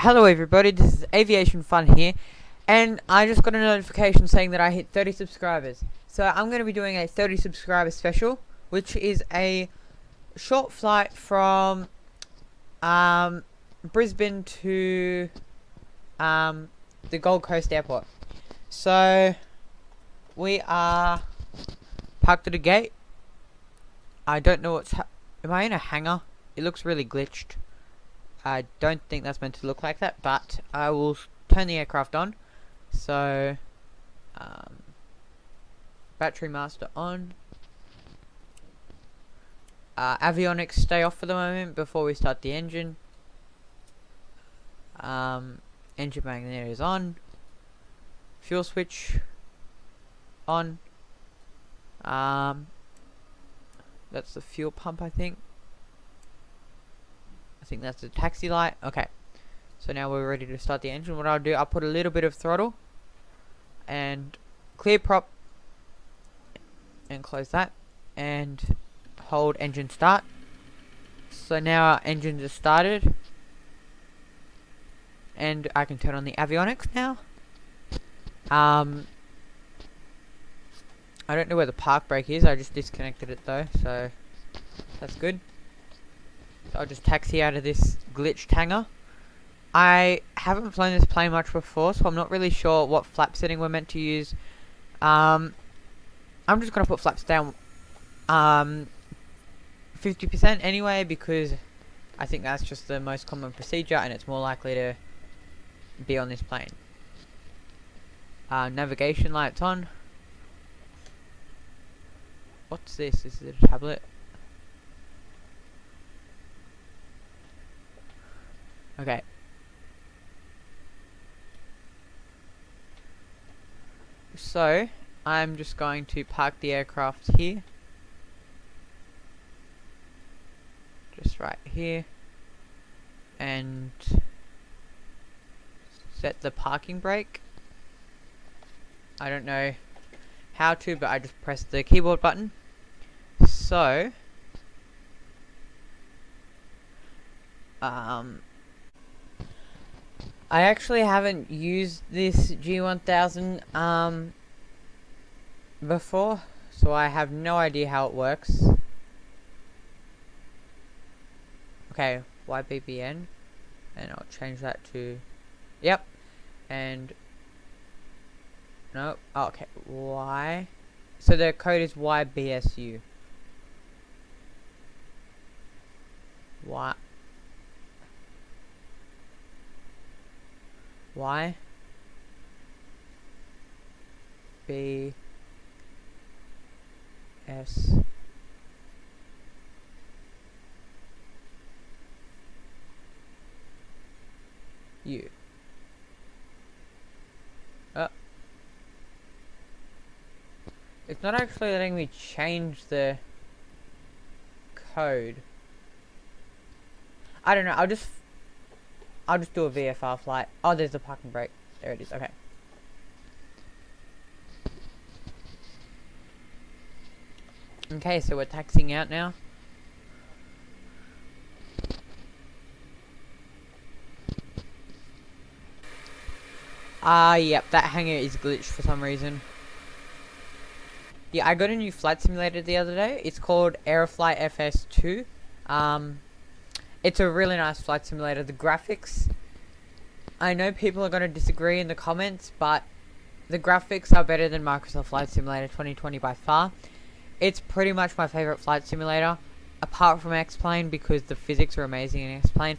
Hello everybody, this is Aviation Fun here, and I just got a notification saying that I hit 30 subscribers. So I'm going to be doing a 30 subscriber special, which is a short flight from Brisbane to the Gold Coast Airport. So we are parked at a gate. I don't know am I in a hangar? It looks really glitched. I don't think that's meant to look like that, but I will turn the aircraft on. So, battery master on. Avionics stay off for the moment before we start the engine. Engine magnet is on. Fuel switch on. That's the fuel pump, I think. I think that's the taxi light. Okay, so now we're ready to start the engine. What I'll do, I'll put a little bit of throttle and clear prop and close that and hold engine start. So now our engines are started and I can turn on the avionics now. I don't know where the park brake is. I just disconnected it though, so that's good. So I'll just taxi out of this glitched hangar. I haven't flown this plane much before, so I'm not really sure what flap setting we're meant to use. I'm just going to put flaps down 50% anyway, because I think that's just the most common procedure and it's more likely to be on this plane. Navigation lights on. What's this? Is it a tablet? Okay. So, I'm just going to park the aircraft here. Just right here. And set the parking brake. I don't know how to, but I just pressed the keyboard button. So, I actually haven't used this G1000 before, so I have no idea how it works. Okay, YBBN, and I'll change that to, yep, and, no, oh, okay, Y, so the code is YBSU. Y B S U. It's not actually letting me change the code. I don't know. I'll just do a VFR flight. Oh, there's the parking brake. There it is. Okay. Okay, so we're taxiing out now. Yep, that hangar is glitched for some reason. Yeah, I got a new flight simulator the other day. It's called Aeroflight FS2. It's a really nice flight simulator. The graphics, I know people are going to disagree in the comments, but the graphics are better than Microsoft Flight Simulator 2020 by far. It's pretty much my favorite flight simulator, apart from X-Plane, because the physics are amazing in X-Plane.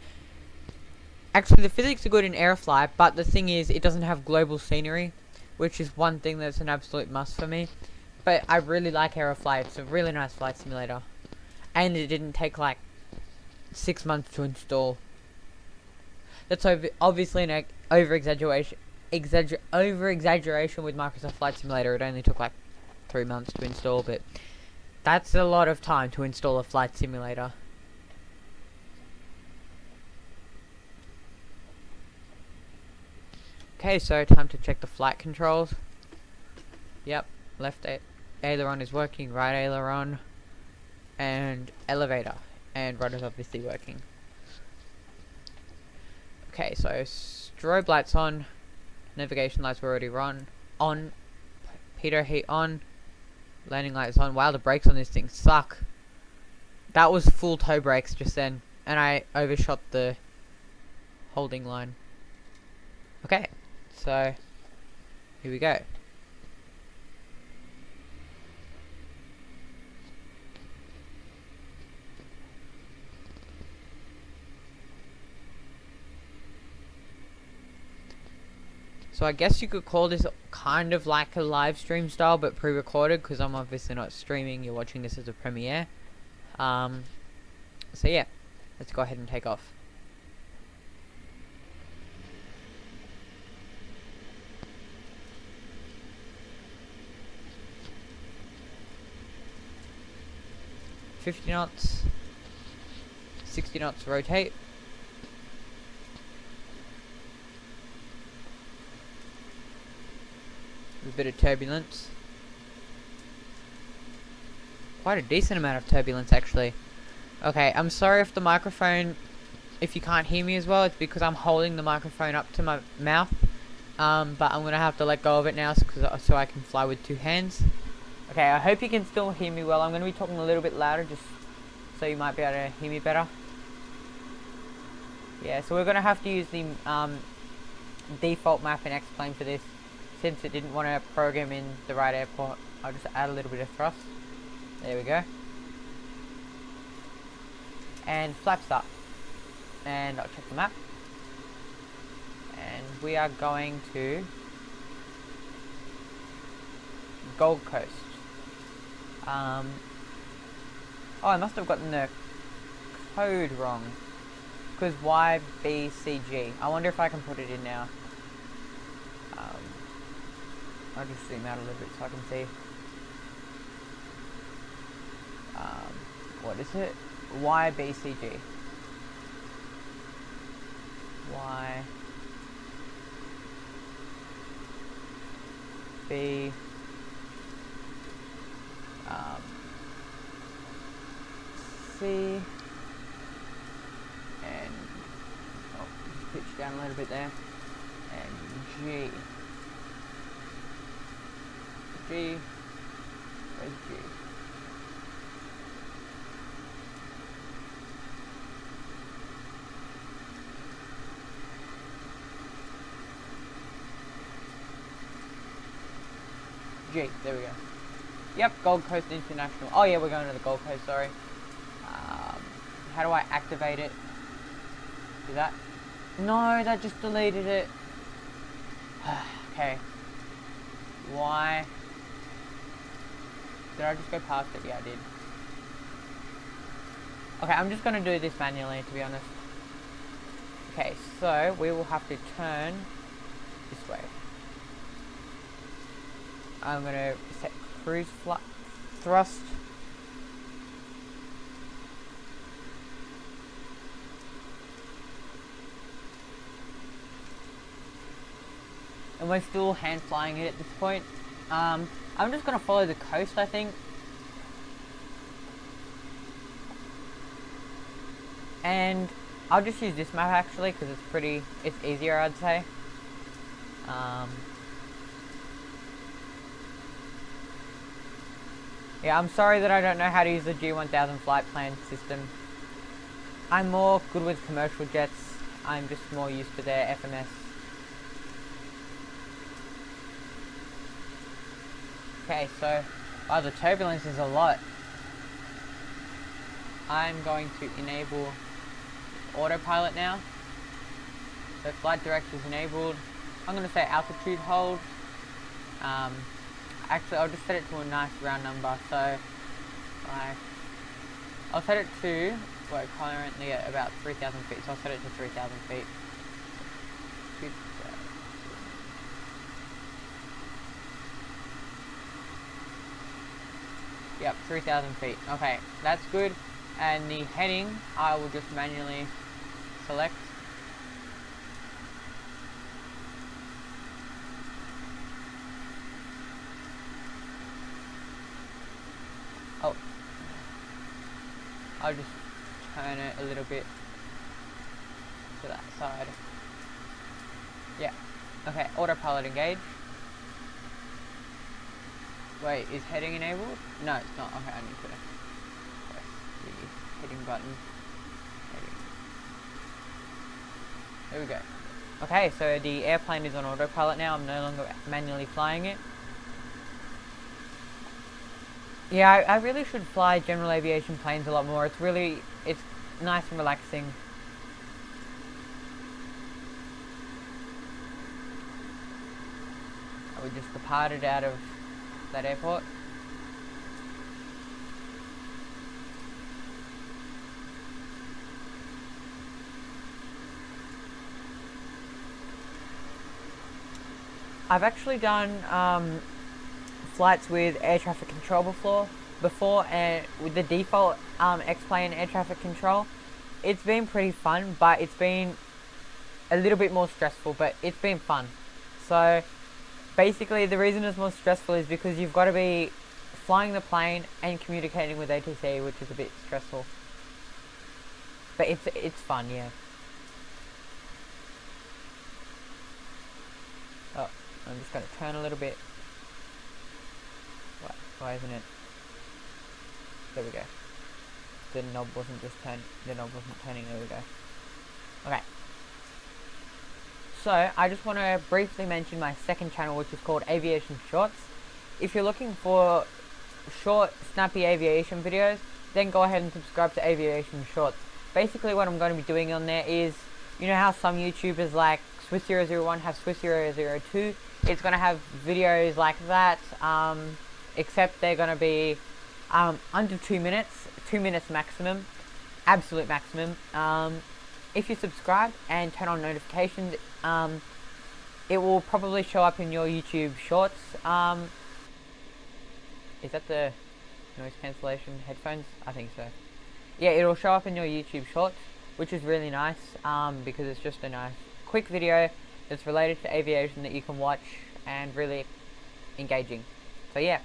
Actually, the physics are good in Aeroflight, but the thing is, it doesn't have global scenery, which is one thing that's an absolute must for me. But I really like Aeroflight. It's a really nice flight simulator. And it didn't take like 6 months to install. That's obviously an over-exaggeration with Microsoft Flight Simulator. It only took like 3 months to install, but that's a lot of time to install a flight simulator. Okay, so time to check the flight controls. Yep, left aileron is working, right aileron, and elevator, and rudder's obviously working. Okay, so strobe lights on, navigation lights were already on, pitot heat on, landing lights on. Wow, the brakes on this thing suck. That was full toe brakes just then, and I overshot the holding line. Okay, so here we go. So I guess you could call this kind of like a live stream style, but pre-recorded, because I'm obviously not streaming. You're watching this as a premiere. So yeah, let's go ahead and take off. $50 knots, 60 knots rotate. A bit of turbulence. Quite a decent amount of turbulence, actually. Okay, I'm sorry if the microphone, if you can't hear me as well, it's because I'm holding the microphone up to my mouth. But I'm gonna have to let go of it now so I can fly with two hands. Okay, I hope you can still hear me well. I'm gonna be talking a little bit louder just so you might be able to hear me better. Yeah, so we're gonna have to use the default map in X-Plane for this. Since it didn't want to program in the right airport, I'll just add a little bit of thrust. There we go. And flaps up. And I'll check the map. And we are going to Gold Coast. Oh, I must have gotten the code wrong. Because YBCG. I wonder if I can put it in now. I'll just zoom out a little bit so I can see. What is it? YBCG. Y B C, and just pitch down a little bit there, and G. Where's G? G, there we go. Yep, Gold Coast International. Oh yeah, we're going to the Gold Coast, sorry. How do I activate it? Do that? No, that just deleted it. Okay. Why? Did I just go past it? Yeah, I did. Okay, I'm just going to do this manually, to be honest. Okay, so we will have to turn this way. I'm going to set cruise thrust. And we're still hand flying it at this point. I'm just going to follow the coast, I think. And I'll just use this map actually, because it's easier, I'd say. Yeah, I'm sorry that I don't know how to use the G1000 flight plan system. I'm more good with commercial jets. I'm just more used to their FMS. Okay, so, wow, the turbulence is a lot. I'm going to enable autopilot now. So flight director is enabled. I'm going to say altitude hold. Actually, I'll just set it to a nice round number. So, I'll set it to, we're currently at about 3,000 feet, so I'll set it to 3,000 feet. Yep, 3,000 feet. Okay, that's good. And the heading, I will just manually select. Oh. I'll just turn it a little bit. to that side. Yeah. Okay, autopilot engaged. Wait, is heading enabled? No, it's not. Okay, I need to press the heading button. Heading. There we go. Okay, so the airplane is on autopilot now. I'm no longer manually flying it. Yeah, I really should fly general aviation planes a lot more. It's nice and relaxing. We just departed out of that airport. I've actually done flights with air traffic control before, and with the default X-plane air traffic control. It's been pretty fun, but it's been a little bit more stressful, but it's been fun. So basically the reason it's more stressful is because you've got to be flying the plane and communicating with ATC, which is a bit stressful. But it's fun, yeah. Oh, I'm just going to turn a little bit. Why isn't it? There we go. The knob wasn't turning. There we go. Okay. So I just want to briefly mention my second channel, which is called Aviation Shorts. If you're looking for short, snappy aviation videos, then go ahead and subscribe to Aviation Shorts. Basically what I'm going to be doing on there is, you know how some YouTubers like Swiss001 have Swiss002? It's going to have videos like that, except they're going to be under 2 minutes, 2 minutes maximum, absolute maximum. If you subscribe and turn on notifications, it will probably show up in your YouTube Shorts. Is that the noise cancellation headphones? I think so. Yeah, it'll show up in your YouTube Shorts, which is really nice, because it's just a nice quick video that's related to aviation that you can watch and really engaging. So yeah.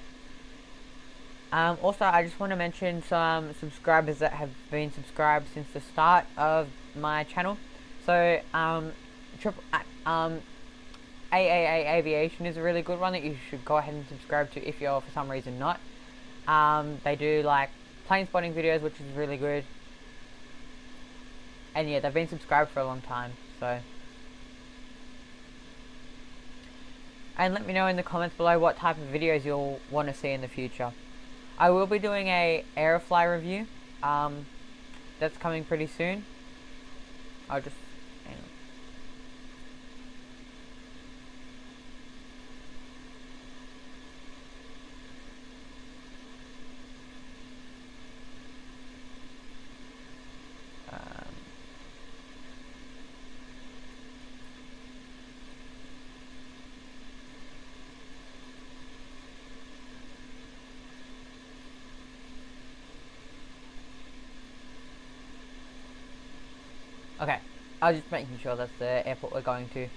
Also, I just want to mention some subscribers that have been subscribed since the start of my channel. So, AAA Aviation is a really good one that you should go ahead and subscribe to if you're for some reason not. They do like plane spotting videos, which is really good. And yeah, they've been subscribed for a long time, so. And let me know in the comments below what type of videos you'll want to see in the future. I will be doing a Aerofly review. That's coming pretty soon. I'll just... Okay, I was just making sure that's the airport we're going to.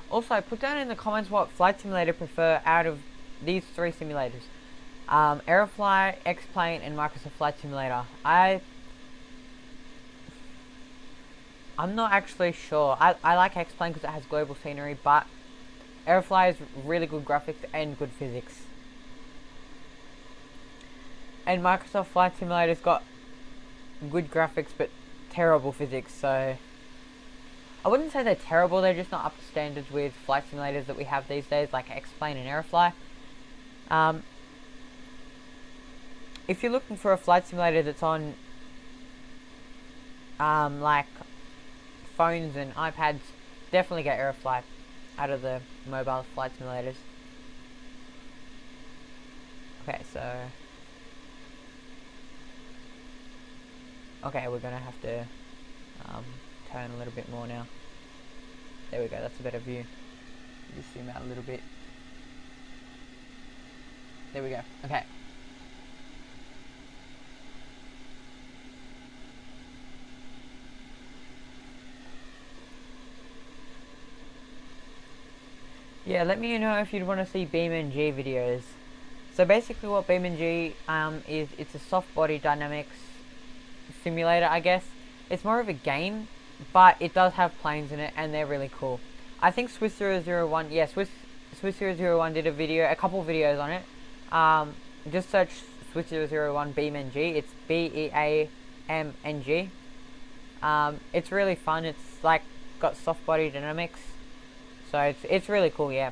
Also, put down in the comments what flight simulator prefer out of these three simulators. Aerofly, X-Plane, and Microsoft Flight Simulator. I'm not actually sure. I like X-Plane because it has global scenery, but Aerofly has really good graphics and good physics. And Microsoft Flight Simulator's got good graphics but terrible physics, so I wouldn't say they're terrible, they're just not up to standards with flight simulators that we have these days, like X-Plane and Aerofly. If you're looking for a flight simulator that's on like phones and iPads, definitely get Aerofly out of the mobile flight simulators. Okay, so okay, we're gonna have to turn a little bit more now. There we go, that's a better view. Just zoom out a little bit. There we go, okay. Yeah, let me know if you'd want to see BeamNG videos. So basically what BeamNG is, it's a soft body dynamics simulator, I guess. It's more of a game, but it does have planes in it, and they're really cool. I think Swiss001, yeah, Swiss001 did a couple videos on it. Just search Swiss001 BeamNG. It's BeamNG. It's really fun. It's like got soft body dynamics, so it's really cool. Yeah.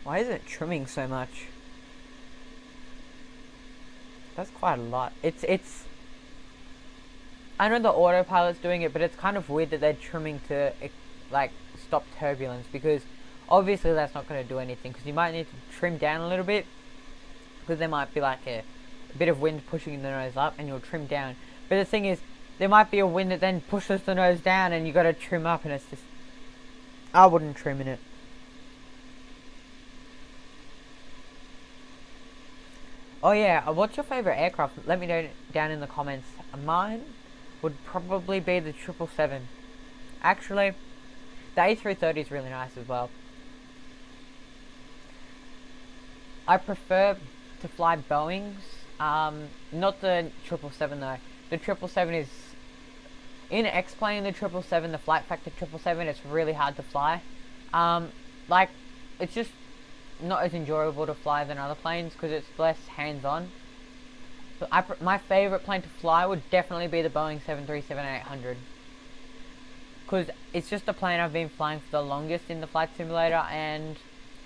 Why is it trimming so much? That's quite a lot. It's. I know the autopilot's doing it, but it's kind of weird that they're trimming to like stop turbulence, because obviously that's not going to do anything. Because you might need to trim down a little bit, because there might be like a bit of wind pushing the nose up, and you'll trim down. But the thing is, there might be a wind that then pushes the nose down, and you got to trim up, and it's just. I wouldn't trim in it. Oh yeah, what's your favourite aircraft? Let me know down in the comments. Mine would probably be the 777. Actually, the A330 is really nice as well. I prefer to fly Boeings, not the 777 though. The 777 is, in X-Plane, the 777, the flight factor 777, it's really hard to fly. Like, it's just not as enjoyable to fly than other planes because it's less hands-on. But my favourite plane to fly would definitely be the Boeing 737-800, because it's just the plane I've been flying for the longest in the flight simulator, and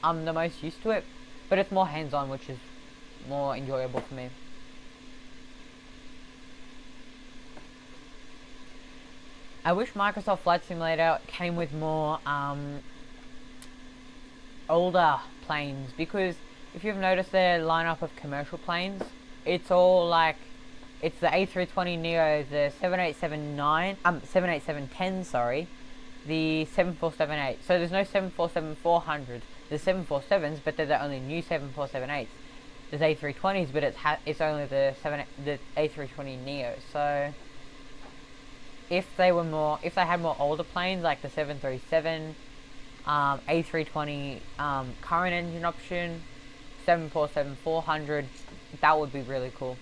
I'm the most used to it. But it's more hands-on, which is more enjoyable for me. I wish Microsoft Flight Simulator came with more older planes, because if you've noticed their lineup of commercial planes, it's all like, it's the A320neo, the 787-10, sorry, the 747-8. So there's no 747-400. There's 747s, but they're the only new 747-8s. There's A320s, but it's only the A320neo. So if they had more older planes like the 737, A320 current engine option, 747-400, that would be really cool.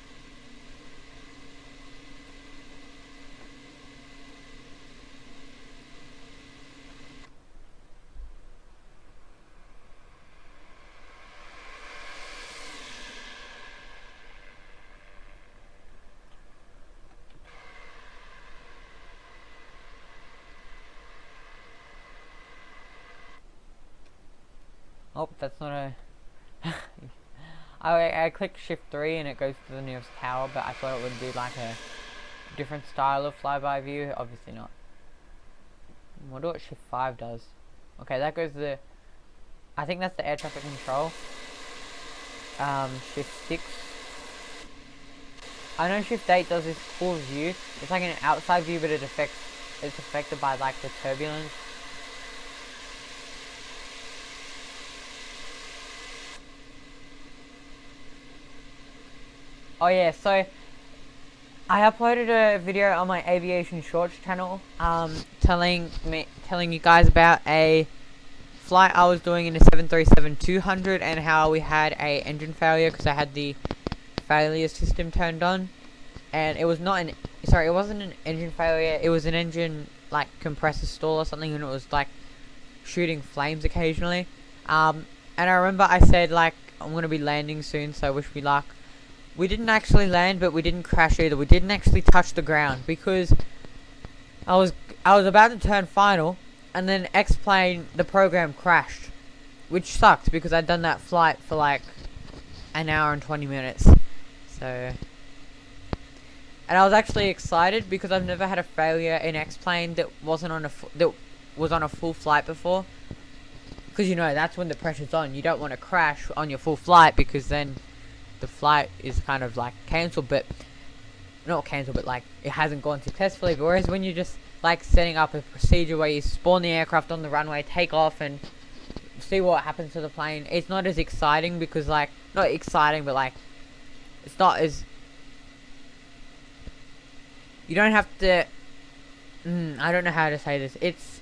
Oh, that's not a... I clicked shift 3 and it goes to the nearest tower, but I thought it would be like a different style of flyby view. Obviously not. I wonder what shift 5 does. Okay, that goes to the... I think that's the air traffic control. Shift 6. I know shift 8 does this full view. It's like an outside view, but it's affected by like the turbulence. Oh yeah, so I uploaded a video on my aviation shorts channel, telling you guys about a flight I was doing in a 737-200 and how we had a engine failure because I had the failure system turned on, and it wasn't an engine failure, it was an engine like compressor stall or something, and it was like shooting flames occasionally. And I remember I said like, I'm gonna be landing soon, so wish me luck. We didn't actually land, but we didn't crash either. We didn't actually touch the ground because I was about to turn final, and then X-Plane, the program crashed, which sucked because I'd done that flight for like an hour and 20 minutes. So, and I was actually excited because I've never had a failure in X-Plane that was on a full flight before. Because you know that's when the pressure's on. You don't want to crash on your full flight because then the flight is kind of like cancelled, but not cancelled, but like it hasn't gone successfully. But whereas when you're just like setting up a procedure where you spawn the aircraft on the runway, take off, and see what happens to the plane. It's not as exciting because, like, not exciting, but like, it's not as, you don't have to, I don't know how to say this. It's,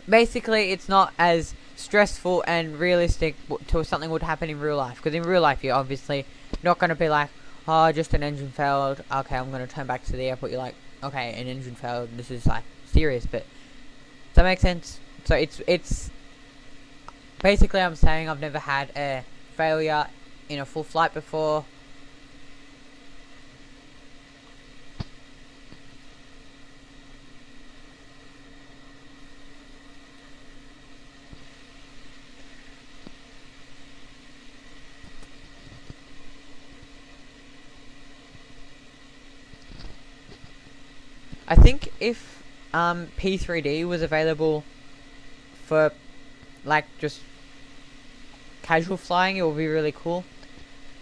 basically, it's not as stressful and realistic to something would happen in real life. Because in real life, you're obviously not going to be like, oh, just an engine failed. Okay, I'm going to turn back to the airport. You're like, okay, an engine failed. This is like serious. But does that make sense? So it's basically, I'm saying I've never had a failure in a full flight before. I think if P3D was available for like just casual flying, it would be really cool.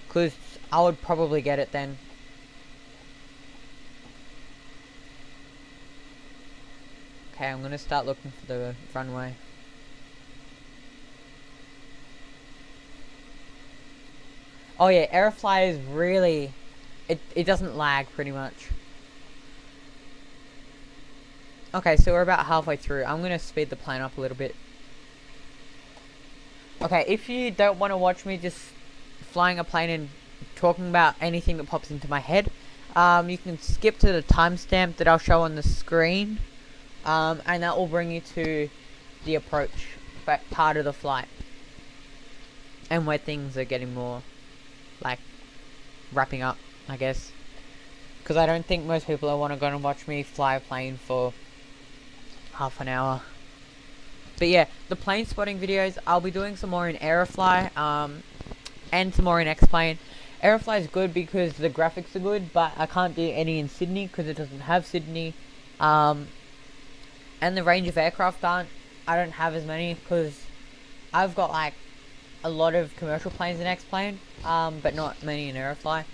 Because I would probably get it then. Okay, I'm gonna start looking for the runway. Oh yeah, Aerofly is really, it doesn't lag pretty much. Okay, so we're about halfway through. I'm gonna speed the plane up a little bit. Okay, if you don't want to watch me just flying a plane and talking about anything that pops into my head, you can skip to the timestamp that I'll show on the screen, and that will bring you to the approach part of the flight, and where things are getting more, like, wrapping up, I guess. Because I don't think most people want to go and watch me fly a plane for half an hour. But yeah, the plane spotting videos, I'll be doing some more in Aerofly, and some more in X-Plane. Aerofly is good because the graphics are good, but I can't do any in Sydney because it doesn't have Sydney. And the range of aircraft I don't have as many because I've got like a lot of commercial planes in X-Plane, but not many in Aerofly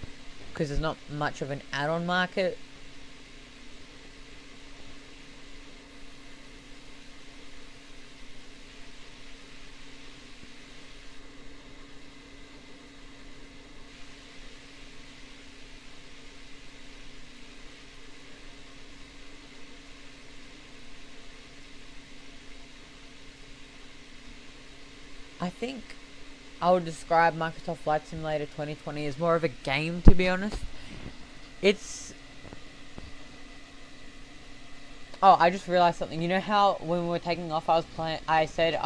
because there's not much of an add-on market. I think I would describe Microsoft Flight Simulator 2020 as more of a game, to be honest. It's... Oh, I just realized something. You know how when we were taking off, I said,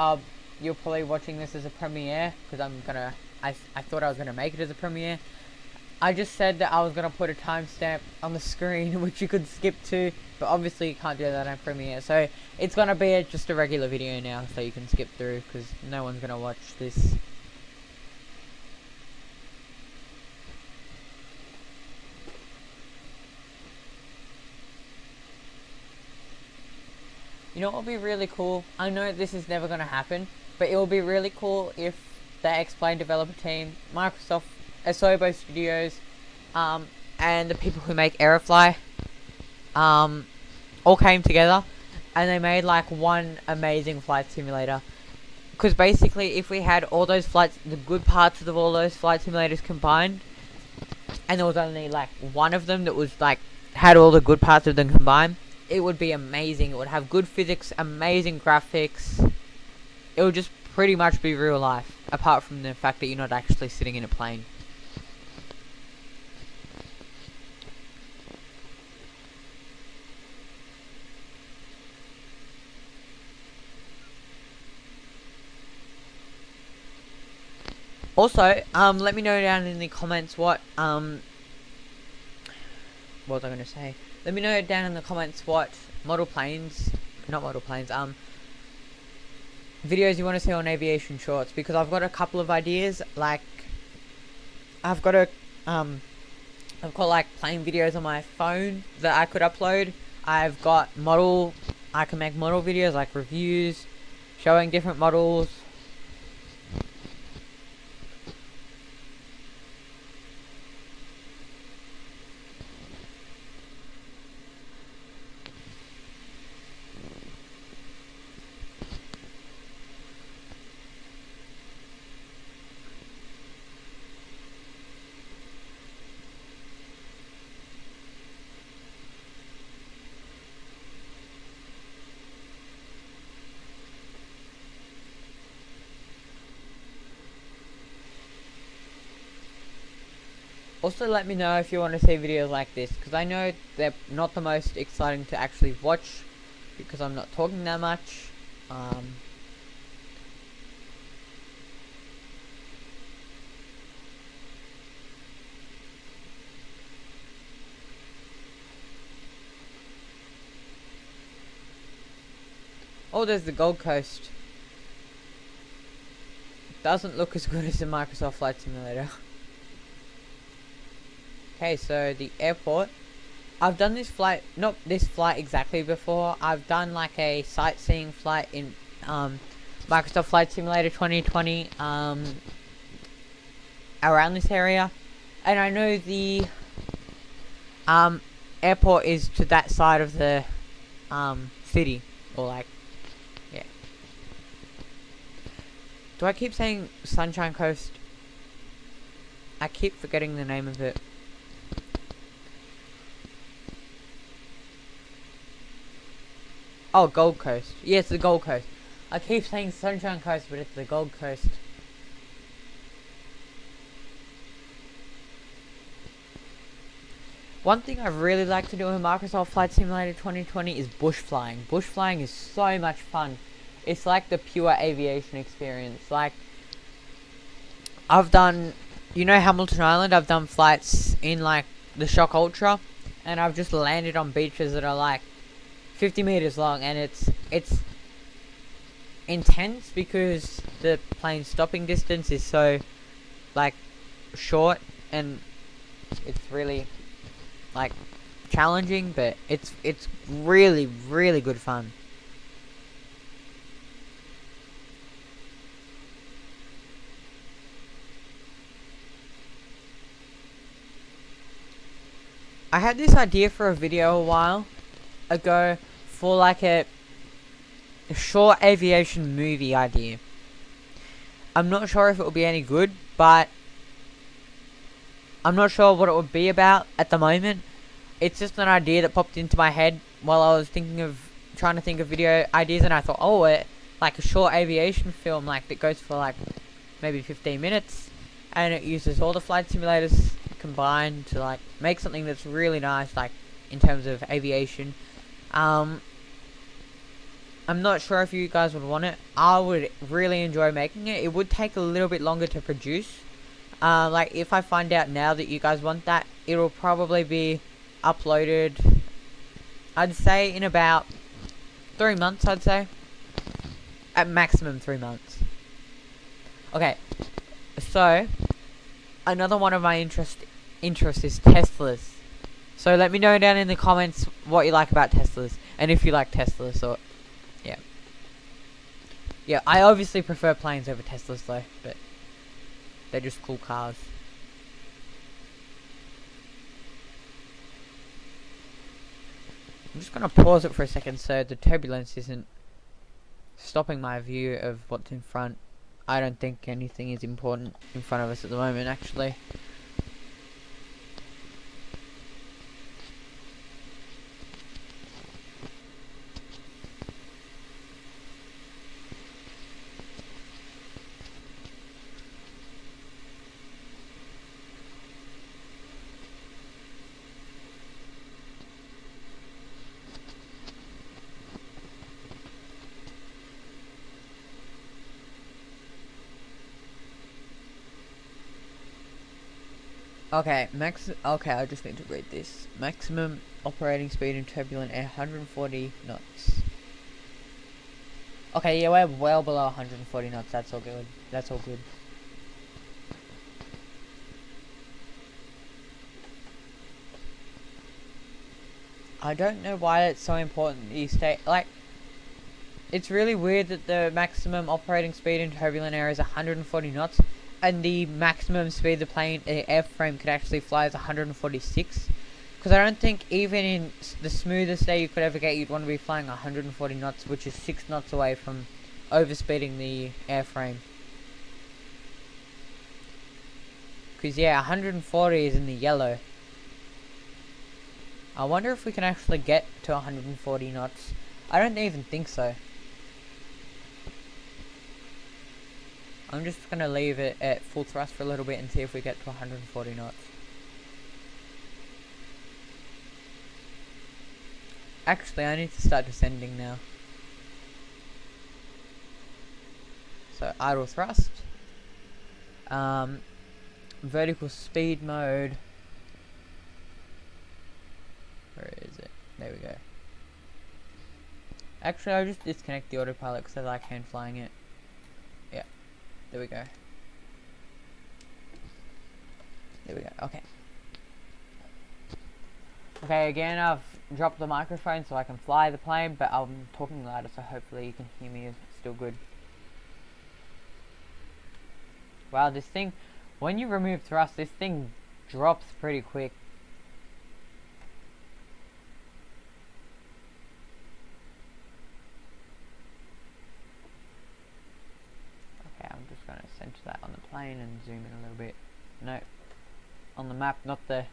you're probably watching this as a premiere, because I thought I was gonna make it as a premiere. I just said that I was gonna put a timestamp on the screen, which you could skip to, but obviously you can't do that on Premiere. So it's gonna be just a regular video now, so you can skip through, because no one's gonna watch this. You know what would be really cool? I know this is never gonna happen, but it will be really cool if the X-Plane developer team, Microsoft, Asobo Studios, and the people who make Aerofly, all came together and they made like one amazing flight simulator. Because basically, if we had all those flights, the good parts of all those flight simulators combined, and there was only like one of them that was like had all the good parts of them combined, it would be amazing. It would have good physics, amazing graphics. It would just pretty much be real life, apart from the fact that you're not actually sitting in a plane. Also, let me know down in the comments what was I gonna say? Let me know down in the comments what videos you want to see on aviation shorts, because I've got a couple of ideas. Like, I've got like plane videos on my phone that I could upload. I can make model videos, like reviews, showing different models. Also, let me know if you want to see videos like this, because I know they're not the most exciting to actually watch, because I'm not talking that much. Oh, there's the Gold Coast. Doesn't look as good as the Microsoft Flight Simulator. Okay, so the airport. I've done this flight, not this flight exactly before. I've done like a sightseeing flight in Microsoft Flight Simulator 2020 around this area, and I know the airport is to that side of the city, or like, yeah. Do I keep saying Sunshine Coast? I keep forgetting the name of it. Oh, Gold Coast. Yeah, it's the Gold Coast. I keep saying Sunshine Coast, but it's the Gold Coast. One thing I really like to do in Microsoft Flight Simulator 2020 is bush flying. Bush flying is so much fun. It's like the pure aviation experience. Like, I've done, you know, Hamilton Island, I've done flights in like the Shock Ultra, and I've just landed on beaches that are like 50 meters long, and it's intense because the plane stopping distance is so like short, and it's really like challenging, but it's really good fun. I had this idea for a video a while ago for like a short aviation movie idea. I'm not sure if it will be any good, but I'm not sure what it would be about at the moment. It's just an idea that popped into my head while I was trying to think of video ideas, and I thought, oh, like a short aviation film, like that goes for like maybe 15 minutes, and it uses all the flight simulators combined to like make something that's really nice, like in terms of aviation. I'm not sure if you guys would want it. I would really enjoy making it. It would take a little bit longer to produce. Like if I find out now that you guys want that, it'll probably be uploaded, I'd say in about 3 months, I'd say. At maximum 3 months. Okay, so another one of my interests is Teslas. So let me know down in the comments what you like about Teslas, and if you like Teslas, or yeah, I obviously prefer planes over Teslas though, but they're just cool cars. I'm just gonna pause it for a second so the turbulence isn't stopping my view of what's in front. I don't think anything is important in front of us at the moment, actually. Okay, I just need to read this. Maximum operating speed in turbulent air, 140 knots. Okay, yeah, we're well below 140 knots. That's all good. That's all good. I don't know why it's so important that you stay, like, it's really weird that the maximum operating speed in turbulent air is 140 knots, and the maximum speed the plane, airframe could actually fly is 146. Because I don't think even in the smoothest day you could ever get, you'd want to be flying 140 knots, which is 6 knots away from overspeeding the airframe. Because yeah, 140 is in the yellow. I wonder if we can actually get to 140 knots. I don't even think so. I'm just gonna leave it at full thrust for a little bit and see if we get to 140 knots. Actually, I need to start descending now. So idle thrust. Vertical speed mode. Where is it? There we go. Actually, I'll just disconnect the autopilot because I like hand flying it. Yeah, there we go. There we go. Okay. Okay, again, I've dropped the microphone so I can fly the plane, but I'm talking louder, so hopefully you can hear me still good. Wow, this thing, when you remove thrust, this thing drops pretty quick. Okay, I'm just going to center that on the plane and zoom in a little bit. No, on the map, not the...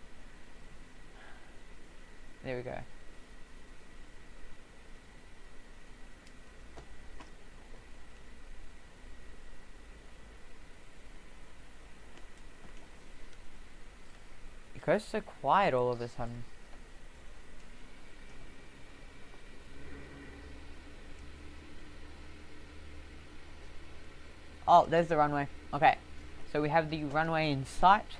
There we go. It goes so quiet all of a sudden. Oh, there's the runway. Okay, so we have the runway in sight.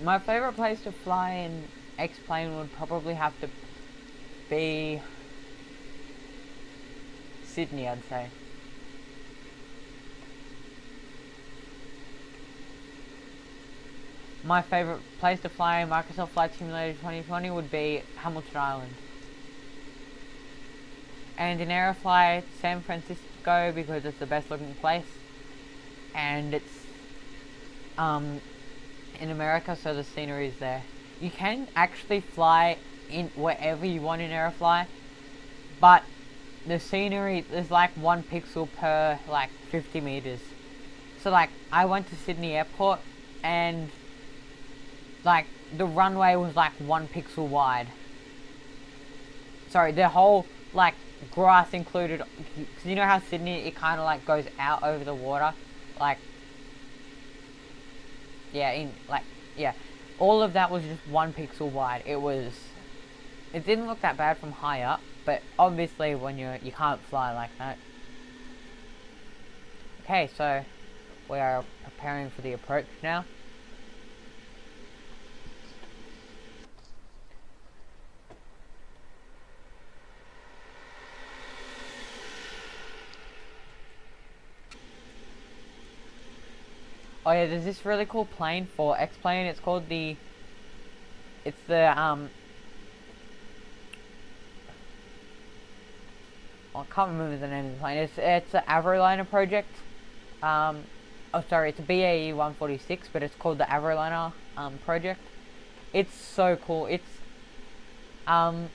My favorite place to fly in X-Plane would probably have to be Sydney, I'd say. My favorite place to fly in Microsoft Flight Simulator 2020 would be Hamilton Island. And in Aerofly, San Francisco, because it's the best looking place. And it's in America, so the scenery is there. You can actually fly in wherever you want in Aerofly, but the scenery is like 1 pixel per like 50 meters. So like I went to Sydney Airport and like the runway was like 1 pixel wide. Sorry, the whole like grass included, because you know how Sydney, it kind of like goes out over the water, like yeah, all of that was just 1 pixel wide. It didn't look that bad from high up, but obviously when you can't fly like that. Okay, so we are preparing for the approach now. Oh yeah, there's this really cool plane for X-Plane. It's called I can't remember the name of the plane. It's an Avroliner project. Oh sorry, it's a BAE 146, but it's called the Avroliner project. It's so cool. It's yeah,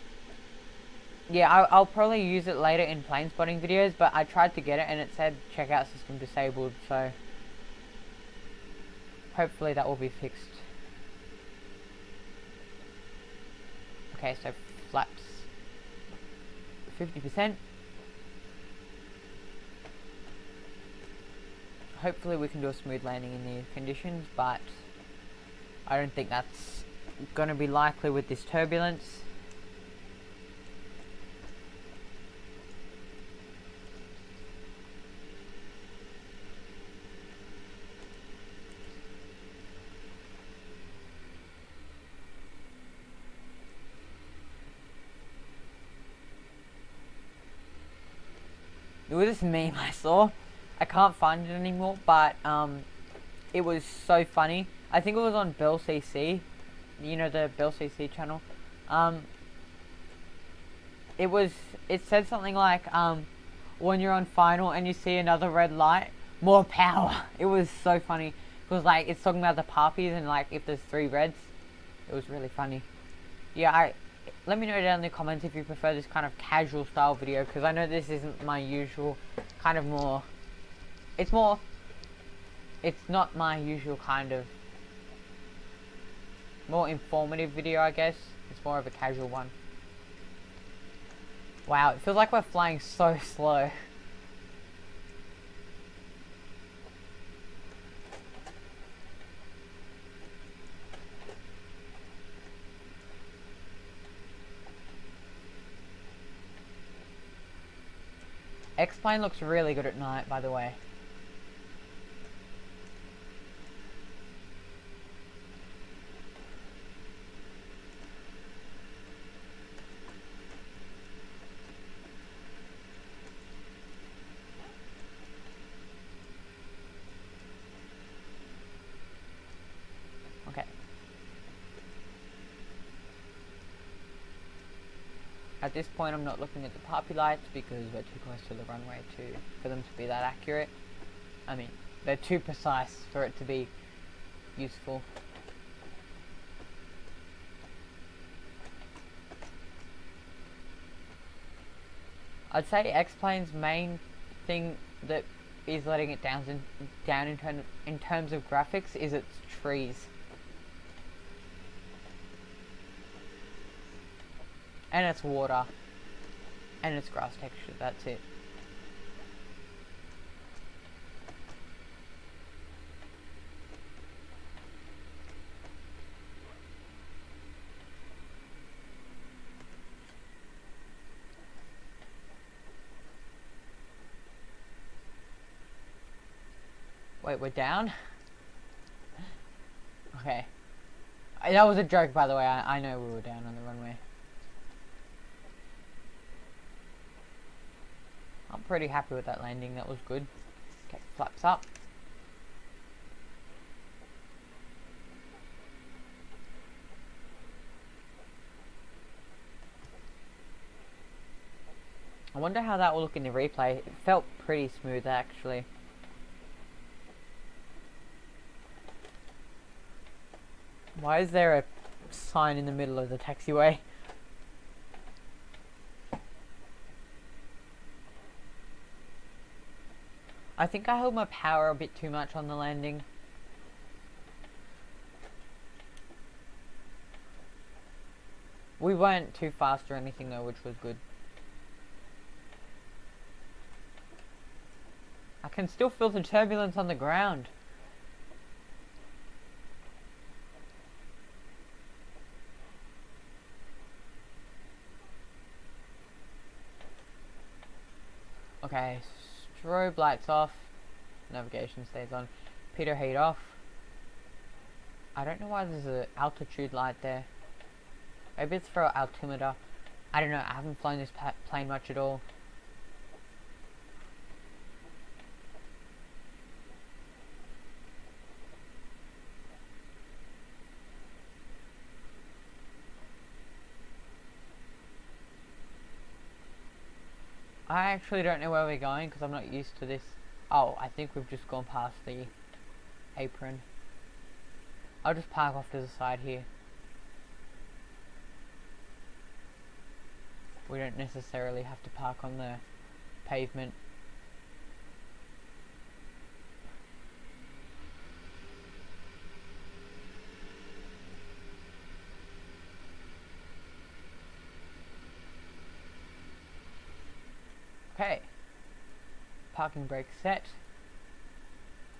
I'll probably use it later in plane spotting videos, but I tried to get it and it said checkout system disabled, so hopefully that will be fixed. Okay, so flaps 50%. Hopefully we can do a smooth landing in these conditions, but I don't think that's going to be likely with this turbulence. There was this meme I saw. I can't find it anymore, but it was so funny. I think it was on Bell CC. You know, the Bell CC channel. It said something like, when you're on final and you see another red light, more power. It was so funny. Because, like, it's talking about the Parpies and, like, if there's 3 reds. It was really funny. Yeah, let me know down in the comments if you prefer this kind of casual style video. Because I know this isn't my usual kind of more... It's not my usual kind of... more informative video, I guess. It's more of a casual one. Wow, it feels like we're flying so slow. X-Plane looks really good at night, by the way. Okay. At this point, I'm not looking at the Parpy lights because we're too close to the runway for them to be that accurate. I mean, they're too precise for it to be useful. I'd say X-Plane's main thing that is letting it down in terms of graphics is its trees. And it's water. And it's grass texture, that's it. Wait, we're down? Okay. That was a joke, by the way. I know we were down on the runway. I'm pretty happy with that landing. That was good. Okay, flaps up. I wonder how that will look in the replay. It felt pretty smooth, actually. Why is there a sign in the middle of the taxiway? I think I held my power a bit too much on the landing. We weren't too fast or anything though, which was good. I can still feel the turbulence on the ground. Okay, strobe lights off, navigation stays on, pitot heat off. I don't know why there's an altitude light there. Maybe it's for altimeter. I don't know, I haven't flown this plane much at all. I actually don't know where we're going because I'm not used to this. Oh, I think we've just gone past the apron. I'll just park off to the side here. We don't necessarily have to park on the pavement. Okay, parking brake set,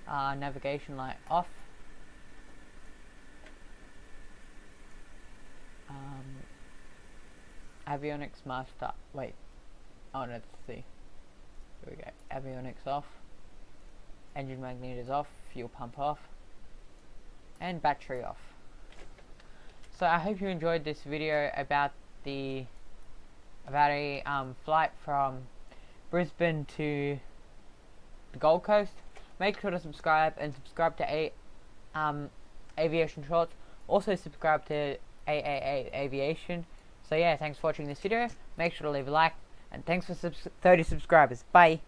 navigation light off, avionics master, wait, oh no, let's see, here we go, avionics off, engine magnet is off, fuel pump off, and battery off. So I hope you enjoyed this video about a flight from Brisbane to the Gold Coast. Make sure to subscribe to Aviation Shorts. Also subscribe to AAA Aviation. So yeah, thanks for watching this video. Make sure to leave a like, and thanks for 30 subscribers. Bye.